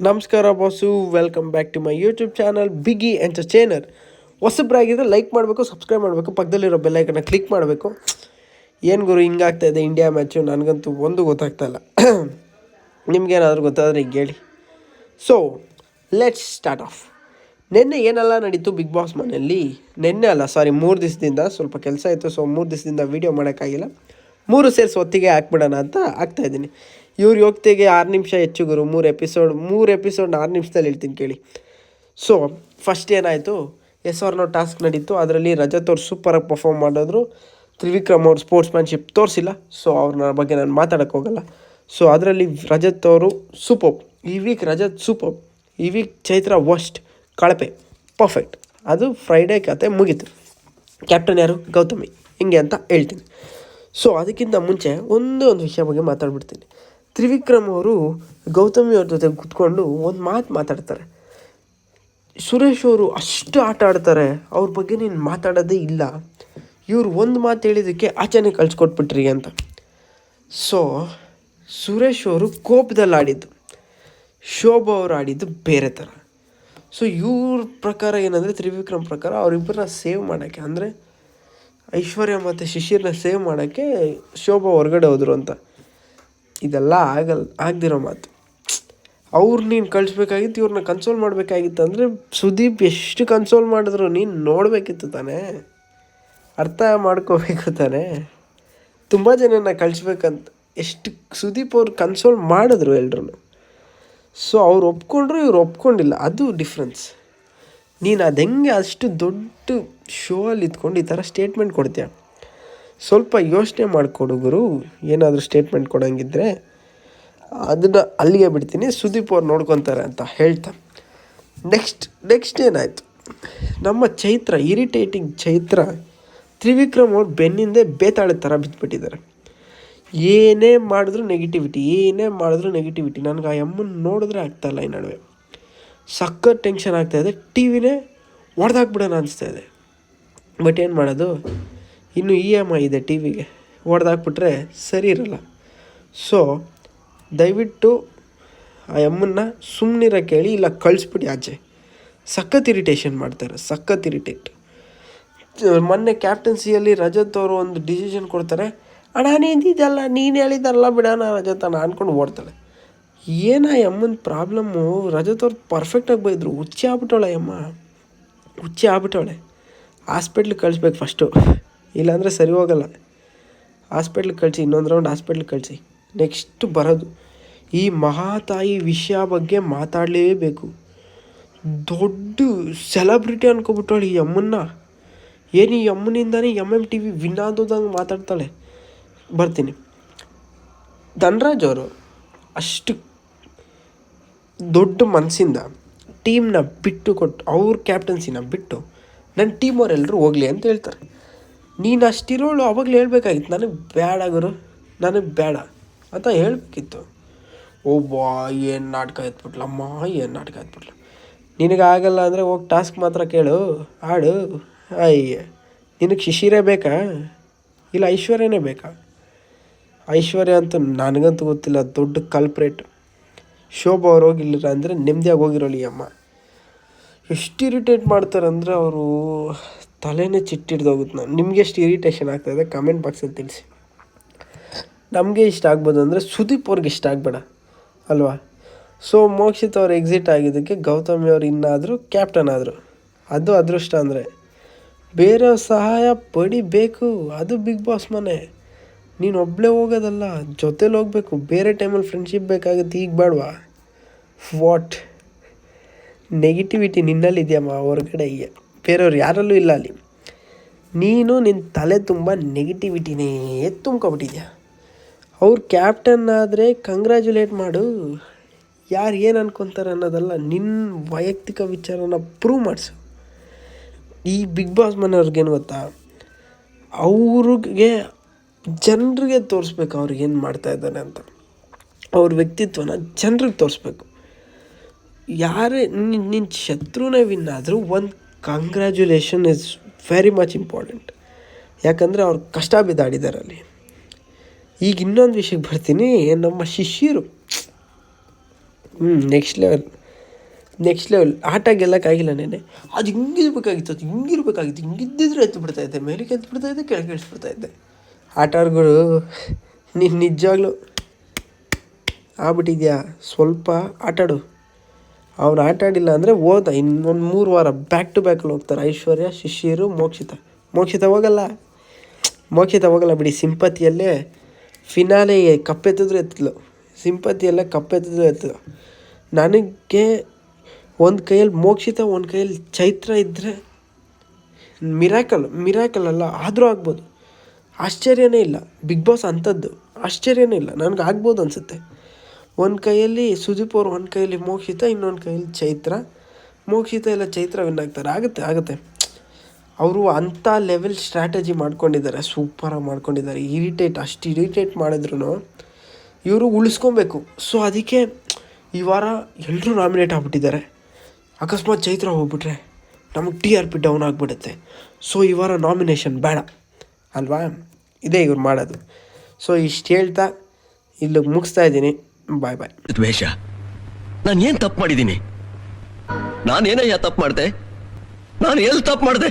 ನಮಸ್ಕಾರ boss, welcome back to my YouTube channel big entertainer. ಹೊಸಬ್ರಾಗಿದ್ದರೆ like ಮಾಡಬೇಕು, subscribe ಮಾಡಬೇಕು, ಪಕ್ಕದಲ್ಲಿರೋ ಬೆಲ್ಲೈಕನ್ನ ಕ್ಲಿಕ್ ಮಾಡಬೇಕು. ಏನು ಗುರು ಹಿಂಗಾಗ್ತಾ ಇದೆ ಇಂಡಿಯಾ ಮ್ಯಾಚು? ನನಗಂತೂ ಒಂದು ಗೊತ್ತಾಗ್ತಾ ಇಲ್ಲ. ನಿಮ್ಗೇನಾದರೂ ಗೊತ್ತಾದರೆ ಈಗ ಹೇಳಿ. So let's start of. ನಿನ್ನೆ ಏನೆಲ್ಲ ನಡೀತು ಬಿಗ್ ಬಾಸ್ ಮನೆಯಲ್ಲಿ? ನಿನ್ನೆ ಅಲ್ಲ, ಸಾರಿ, 3 ದಿವಸದಿಂದ ಸ್ವಲ್ಪ ಕೆಲಸ ಇತ್ತು. ಸೊ 3 ದಿವಸದಿಂದ ವೀಡಿಯೋ ಮಾಡೋಕ್ಕಾಗಿಲ್ಲ. 3 ಸೇರಿಸಿ ಹೊತ್ತಿಗೆ ಹಾಕ್ಬಿಡೋಣ ಅಂತ ಹಾಕ್ತಾಯಿದ್ದೀನಿ. ಇವ್ರು ಹೋಗ್ತಿಗೆ 6 ನಿಮಿಷ ಹೆಚ್ಚು ಗುರು. 3 ಎಪಿಸೋಡ್ 6 ನಿಮಿಷದಲ್ಲಿ ಹೇಳ್ತೀನಿ ಕೇಳಿ. ಸೊ ಫಸ್ಟ್ ಏನಾಯಿತು, ಎಸ್ ಆರ್ ನೋ ಟಾಸ್ಕ್ ನಡೀತು. ಅದರಲ್ಲಿ ರಜತ್ ಅವ್ರು ಸೂಪರಾಗಿ ಪರ್ಫಾರ್ಮ್ ಮಾಡಿದ್ರು. ತ್ರಿವಿಕ್ರಮ್ ಅವ್ರು ಸ್ಪೋರ್ಟ್ಸ್ಮ್ಯಾನ್ಶಿಪ್ ತೋರಿಸಿಲ್ಲ. ಸೊ ಅವ್ರನ್ನ ಬಗ್ಗೆ ನಾನು ಮಾತಾಡೋಕ್ಕೆ ಹೋಗಲ್ಲ. ಸೊ ಅದರಲ್ಲಿ ರಜತ್ ಅವರು ಸೂಪರ್. ಈ ವೀಕ್ ರಜತ್ ಸೂಪರ್, ಈ ವೀಕ್ ಚೈತ್ರ ವರ್ಸ್ಟ್, ಕಳಪೆ, ಪರ್ಫೆಕ್ಟ್. ಅದು ಫ್ರೈಡೇ ಕತೆ ಮುಗೀತು. ಕ್ಯಾಪ್ಟನ್ ಯಾರು? ಗೌತಮಿ. ಹಿಂಗೆ ಅಂತ ಹೇಳ್ತೀನಿ. ಸೊ ಅದಕ್ಕಿಂತ ಮುಂಚೆ ಒಂದು ವಿಷಯ ಬಗ್ಗೆ ಮಾತಾಡ್ಬಿಡ್ತೀನಿ. ತ್ರಿವಿಕ್ರಮ್ ಅವರು ಗೌತಮಿ ಅವ್ರ ಜೊತೆ ಕೂತ್ಕೊಂಡು ಒಂದು ಮಾತಾಡ್ತಾರೆ. ಸುರೇಶ್ ಅವರು ಅಷ್ಟು ಆಟ ಆಡ್ತಾರೆ, ಅವ್ರ ಬಗ್ಗೆ ನೀನು ಮಾತಾಡೋದೇ ಇಲ್ಲ. ಇವ್ರು ಒಂದು ಮಾತು ಹೇಳಿದ್ದಕ್ಕೆ ಆಚೆನೇ ಕಳಿಸ್ಕೊಟ್ಬಿಟ್ರಿ ಅಂತ. ಸೊ ಸುರೇಶ್ ಅವರು ಕೋಪದಲ್ಲಿ ಆಡಿದ್ದು, ಶೋಭಾ ಅವರು ಆಡಿದ್ದು ಬೇರೆ ಥರ. ಸೊ ಇವ್ರ ಪ್ರಕಾರ ಏನಂದರೆ, ತ್ರಿವಿಕ್ರಮ್ ಪ್ರಕಾರ ಅವರಿಬ್ಬರನ್ನ ಸೇವ್ ಮಾಡೋಕ್ಕೆ, ಅಂದರೆ ಐಶ್ವರ್ಯ ಮತ್ತು ಶಿಶಿರ್ನ ಸೇವ್ ಮಾಡೋಕ್ಕೆ ಶೋಭಾ ಹೊರಗಡೆ ಹೋದರು ಅಂತ. ಇದೆಲ್ಲ ಆಗದಿರೋ ಮಾತು. ಅವ್ರು ನೀನು ಕಳಿಸ್ಬೇಕಾಗಿತ್ತು, ಇವ್ರನ್ನ ಕನ್ಸೋಲ್ ಮಾಡಬೇಕಾಗಿತ್ತು. ಅಂದರೆ ಸುದೀಪ್ ಎಷ್ಟು ಕನ್ಸೋಲ್ ಮಾಡಿದ್ರು ನೀನು ನೋಡಬೇಕಿತ್ತು ತಾನೇ, ಅರ್ಥ ಮಾಡ್ಕೋಬೇಕು ತಾನೇ. ತುಂಬ ಜನನ ಕಳಿಸ್ಬೇಕಂತ ಎಷ್ಟು ಸುದೀಪ್ ಅವ್ರು ಕನ್ಸೋಲ್ ಮಾಡಿದ್ರು ಎಲ್ರೂ. ಸೊ ಅವ್ರು ಒಪ್ಕೊಂಡ್ರು, ಇವ್ರು ಒಪ್ಕೊಂಡಿಲ್ಲ, ಅದು ಡಿಫ್ರೆನ್ಸ್. ನೀನು ಅದು ಹೆಂಗೆ ಅಷ್ಟು ದೊಡ್ಡ ಶೋ ಅಲ್ಲಿ ಇದ್ಕೊಂಡು ಈ ಥರ ಸ್ಟೇಟ್ಮೆಂಟ್ ಕೊಡ್ತೀಯ? ಸ್ವಲ್ಪ ಯೋಚನೆ ಮಾಡಿಕೊಡು ಗುರು. ಏನಾದರೂ ಸ್ಟೇಟ್ಮೆಂಟ್ ಕೊಡೋಂಗಿದ್ರೆ ಅದನ್ನು ಅಲ್ಲಿಗೆ ಬಿಡ್ತೀನಿ, ಸುದೀಪ್ ಅವ್ರು ನೋಡ್ಕೊತಾರೆ ಅಂತ ಹೇಳ್ತಾ ನೆಕ್ಸ್ಟ್ ಏನಾಯಿತು, ನಮ್ಮ ಚೈತ್ರ, ಇರಿಟೇಟಿಂಗ್ ಚೈತ್ರ, ತ್ರಿವಿಕ್ರಮ್ ಅವ್ರು ಬೆನ್ನಿಂದೆ ಬೇತಾಳೆ ಥರ ಬಿದ್ದುಬಿಟ್ಟಿದ್ದಾರೆ. ಏನೇ ಮಾಡಿದ್ರು ನೆಗೆಟಿವಿಟಿ. ನನಗೆ ಆ ಅಮ್ಮನ ನೋಡಿದ್ರೆ ಆಗ್ತಾಯಿಲ್ಲ. ಈ ನಡುವೆ ಸಖತ್ ಟೆನ್ಷನ್ ಆಗ್ತಾಯಿದೆ. ಟಿ ವಿನೇ ಹೊಡೆದಾಕ್ಬಿಡೋಣ ಅನಿಸ್ತಾಯಿದೆ. ಬಟ್ ಏನು ಮಾಡೋದು, ಇನ್ನು EMI ಇದೆ ಟಿ ವಿಗೆ, ಹೊಡೆದಾಕ್ಬಿಟ್ರೆ ಸರಿ ಇರಲ್ಲ. ಸೊ ದಯವಿಟ್ಟು ಆ ಅಮ್ಮನ್ನ ಸುಮ್ಮನಿರ ಕೇಳಿ, ಇಲ್ಲ ಕಳಿಸ್ಬಿಡಿ ಆಚೆ. ಸಖತ್ ಇರಿಟೇಷನ್ ಮಾಡ್ತಾರೆ, ಸಖತ್ ಇರಿಟೇಟ್. ಮೊನ್ನೆ ಕ್ಯಾಪ್ಟನ್ಸಿಯಲ್ಲಿ ರಜತ್ ಅವರು ಒಂದು ಡಿಸಿಷನ್ ಕೊಡ್ತಾರೆ. ಅಣ್ಣ ನೀನು ನೀನು ಹೇಳಿದಾರಲ್ಲ ಬಿಡೋಣ ರಜತ್ ಅಣ್ಣ ಅಂದ್ಕೊಂಡು ಓಡ್ತಾಳೆ. ಏನ ಅಮ್ಮನ ಪ್ರಾಬ್ಲಮ್ಮು? ರಜತ್ ಅವ್ರು ಪರ್ಫೆಕ್ಟಾಗಿ ಬೈದರು. ಹುಚ್ಚಿ ಆಗ್ಬಿಟ್ಟವಳೆ. ಹಾಸ್ಪಿಟ್ಲಿಗೆ ಕಳಿಸ್ಬೇಕು ಫಸ್ಟು, ಇಲ್ಲಾಂದರೆ ಸರಿ ಹೋಗಲ್ಲ. ಹಾಸ್ಪಿಟ್ಲಿಗೆ ಕಳಿಸಿ, ಇನ್ನೊಂದು ರೌಂಡ್ ಹಾಸ್ಪಿಟ್ಲಿಗೆ ಕಳಿಸಿ. ನೆಕ್ಸ್ಟ್ ಬರೋದು ಈ ಮಹಾತಾಯಿ ವಿಷಯ ಬಗ್ಗೆ ಮಾತಾಡಲೇಬೇಕು. ದೊಡ್ಡ ಸೆಲೆಬ್ರಿಟಿ ಅನ್ಕೊಬಿಟ್ಟವಳು ಈ ಅಮ್ಮನ್ನ. ಏನು ಈ ಅಮ್ಮನಿಂದನೇ MMTV ವಿನ್ ಆದೋದಂಗೆ ಮಾತಾಡ್ತಾಳೆ. ಬರ್ತೀನಿ. ಧನ್ರಾಜ್ ಅವರು ಅಷ್ಟು ದೊಡ್ಡ ಮನಸ್ಸಿಂದ ಟೀಮ್ನ ಬಿಟ್ಟು ಕೊಟ್ಟು, ಅವ್ರ ಕ್ಯಾಪ್ಟನ್ಸಿನ ಬಿಟ್ಟು ನನ್ನ ಟೀಮ್ ಅವರೆಲ್ಲರೂ ಹೋಗಲಿ ಅಂತ ಹೇಳ್ತಾರೆ. ನೀನು ಅಷ್ಟಿರೋಳು ಅವಾಗಲೇ ಹೇಳ್ಬೇಕಾಗಿತ್ತು, ನನಗೆ ಬೇಡ ಗುರು, ನನಗೆ ಬೇಡ ಅಂತ ಹೇಳಬೇಕಿತ್ತು. ಏನು ನಾಟಕ ಎತ್ಬಿಟ್ಲ. ನಿನಗಾಗಲ್ಲ ಅಂದರೆ ಹೋಗಿ ಟಾಸ್ಕ್ ಮಾತ್ರ ಕೇಳು, ಆಡು. ನಿನಗೆ ಶಿಶಿರೇ ಬೇಕಾ, ಇಲ್ಲ ಐಶ್ವರ್ಯನೇ ಬೇಕಾ? ಐಶ್ವರ್ಯ ಅಂತೂ ನನಗಂತೂ ಗೊತ್ತಿಲ್ಲ, ದೊಡ್ಡ ಕಲ್ಪ್ರೇಟ್. ಶೋಭಾ ಅವ್ರು ಹೋಗಿಲ್ಲ ಅಂದರೆ ನೆಮ್ಮದಿಯಾಗಿ ಹೋಗಿರೋಳಿ ಅಮ್ಮ. ಎಷ್ಟು ಇರಿಟೇಟ್ ಮಾಡ್ತಾರೆ ಅಂದರೆ ಅವರು ತಲೆನೇ ಚಿಟ್ಟಿಡ್ದೋಗುತ್ತೆ. ನಿಮಗೆ ಎಷ್ಟು ಇರಿಟೇಷನ್ ಆಗ್ತಾಯಿದೆ ಕಮೆಂಟ್ ಬಾಕ್ಸಲ್ಲಿ ತಿಳಿಸಿ. ನಮಗೆ ಇಷ್ಟ ಆಗ್ಬೋದು ಅಂದರೆ ಸುದೀಪ್ ಅವ್ರಿಗೆ ಇಷ್ಟ ಆಗಬೇಡ ಅಲ್ವಾ? ಸೊ ಮೋಕ್ಷಿತ್ ಅವ್ರು ಎಕ್ಸಿಟ್ ಆಗಿದ್ದಕ್ಕೆ ಗೌತಮಿ ಅವ್ರು ಇನ್ನಾದರೂ ಕ್ಯಾಪ್ಟನ್ ಆದರು. ಅದು ಅದೃಷ್ಟ. ಅಂದರೆ ಬೇರೆಯವ್ರ ಸಹಾಯ ಪಡಿಬೇಕು, ಅದು ಬಿಗ್ ಬಾಸ್ ಮನೆ. ನೀನು ಒಬ್ಬಳೇ ಹೋಗೋದಲ್ಲ, ಜೊತೇಲಿ ಹೋಗಬೇಕು. ಬೇರೆ ಟೈಮಲ್ಲಿ ಫ್ರೆಂಡ್ಶಿಪ್ ಬೇಕಾಗುತ್ತೆ, ಈಗ ಬೇಡವಾ? ವಾಟ್ ನೆಗೆಟಿವಿಟಿ ನಿನ್ನಲ್ಲಿದೆಯಮ್ಮ, ಹೊರಗಡೆ ಬೇರೆಯವ್ರು ಯಾರಲ್ಲೂ ಇಲ್ಲ ಅಲ್ಲಿ. ನೀನು ನಿನ್ನ ತಲೆ ತುಂಬ ನೆಗೆಟಿವಿಟಿನೇ ತುಂಬ್ಕೊಬಿಟ್ಟಿದ್ಯಾ. ಅವ್ರು ಕ್ಯಾಪ್ಟನ್ ಆದರೆ ಕಂಗ್ರ್ಯಾಚುಲೇಟ್ ಮಾಡು. ಯಾರು ಏನು ಅನ್ಕೊತಾರೆ ಅನ್ನೋದಲ್ಲ, ನಿನ್ನ ವೈಯಕ್ತಿಕ ವಿಚಾರನ ಪ್ರೂವ್ ಮಾಡಿಸು. ಈ ಬಿಗ್ ಬಾಸ್ ಮನೆಯವ್ರಿಗೇನು ಗೊತ್ತಾ, ಅವ್ರಿಗೆ ಜನರಿಗೆ ತೋರಿಸ್ಬೇಕು ಅವ್ರಿಗೇನು ಮಾಡ್ತಾಯಿದ್ದಾನೆ ಅಂತ. ಅವ್ರ ವ್ಯಕ್ತಿತ್ವನ ಜನರಿಗೆ ತೋರಿಸ್ಬೇಕು. ಯಾರೇ ನಿನ್ನ ಶತ್ರುನೇ ವಿನ್ ಆದರೂ ಒಂದು congratulation is very much important. ಯಾಕಂದರೆ ಅವ್ರು ಕಷ್ಟ ಬಿದ್ದಾಡಿದ್ದಾರೆ ಅಲ್ಲಿ. ಈಗ ಇನ್ನೊಂದು ವಿಷಯಕ್ಕೆ ಬರ್ತೀನಿ. ನಮ್ಮ ಶಿಶಿರು ನೆಕ್ಸ್ಟ್ ಲೆವೆಲ್ ಆಟ ಗೆಲ್ಲಕ್ಕಾಗಿಲ್ಲ ನೆನೆ. ಅದು ಹಿಂಗಿರ್ಬೇಕಾಗಿತ್ತು, ಹಿಂಗಿದ್ದಿದ್ರೆ ಎತ್ತು ಬಿಡ್ತಾಯಿದ್ದೆ, ಮೇಲಕ್ಕೆ ಎತ್ತು ಬಿಡ್ತಾಯಿದ್ದೆ, ಕೆಳಗೆ ಇಳಿಸ್ಬಿಡ್ತಾಯಿದ್ದೆ. ಆಟಗಾರಗಳು ನೀನು ನಿಜವಾಗ್ಲೂ ಆಗ್ಬಿಟ್ಟಿದ್ಯಾ, ಸ್ವಲ್ಪ ಆಟಾಡು. ಅವ್ನು ಆಟಾಡಿಲ್ಲ ಅಂದರೆ ಹೋದ, ಇನ್ನೊಂದು 3 ವಾರ ಬ್ಯಾಕ್ ಟು ಬ್ಯಾಕಲ್ಲಿ ಹೋಗ್ತಾರೆ ಐಶ್ವರ್ಯ, ಶಿಶಿರು, ಮೋಕ್ಷಿತ ಹೋಗಲ್ಲ ಬಿಡಿ. ಸಿಂಪತಿಯಲ್ಲೇ ಫಿನಾಲೆ ಕಪ್ಪೆತ್ತಿದ್ರು ಎತ್ತಲು, ಸಿಂಪತಿಯಲ್ಲೇ ಕಪ್ಪೆತ್ತಿದ್ರು ಎತ್ತಲು. ನನಗೆ ಒಂದು ಕೈಯಲ್ಲಿ ಮೋಕ್ಷಿತ, ಒಂದು ಕೈಯಲ್ಲಿ ಚೈತ್ರ ಇದ್ದರೆ ಮಿರಾಕಲ್ ಅಲ್ಲ, ಆದರೂ ಆಗ್ಬೋದು. ಆಶ್ಚರ್ಯನೇ ಇಲ್ಲ, ಬಿಗ್ ಬಾಸ್ ಅಂಥದ್ದು ಆಶ್ಚರ್ಯನೇ ಇಲ್ಲ, ನನಗೆ ಆಗ್ಬೋದು ಅನಿಸುತ್ತೆ. ಒಂದು ಕೈಯಲ್ಲಿ ಸುದೀಪ್ ಅವರು, ಒಂದು ಕೈಯಲ್ಲಿ ಮೋಕ್ಷಿತ, ಇನ್ನೊಂದು ಕೈಯಲ್ಲಿ ಚೈತ್ರ. ಮೋಕ್ಷಿತ ಇಲ್ಲ ಚೈತ್ರ ವಿನ್ ಆಗ್ತಾರೆ. ಆಗುತ್ತೆ. ಅವರು ಅಂಥ ಲೆವೆಲ್ ಸ್ಟ್ರಾಟಜಿ ಮಾಡ್ಕೊಂಡಿದ್ದಾರೆ, ಸೂಪರಾಗಿ ಮಾಡ್ಕೊಂಡಿದ್ದಾರೆ. ಅಷ್ಟು ಇರಿಟೇಟ್ ಮಾಡಿದ್ರು ಇವರು ಉಳಿಸ್ಕೊಬೇಕು. ಸೊ ಅದಕ್ಕೆ ಈ ವಾರ ಎಲ್ಲರೂ ನಾಮಿನೇಟ್ ಆಗಿಬಿಟ್ಟಿದ್ದಾರೆ. ಅಕಸ್ಮಾತ್ ಚೈತ್ರ ಹೋಗ್ಬಿಟ್ರೆ ನಮಗೆ TRP ಡೌನ್ ಆಗಿಬಿಡುತ್ತೆ. ಸೊ ಈ ವಾರ ನಾಮಿನೇಷನ್ ಬೇಡ ಅಲ್ವಾ, ಇದೇ ಇವ್ರು ಮಾಡೋದು. ಸೊ ಇಷ್ಟು ಹೇಳ್ತಾ ಇಲ್ಲಿಗೆ ಮುಗಿಸ್ತಾ ಇದ್ದೀನಿ. ಬಾಯ್. ದ್ವೇಷ, ನಾನು ಏನು ತಪ್ಪು ಮಾಡಿದ್ದೀನಿ? ನಾನೇನಯ್ಯ ತಪ್ಪು ಮಾಡಿದೆ? ನಾನು ಎಲ್ಲಿ ತಪ್ಪು ಮಾಡಿದೆ?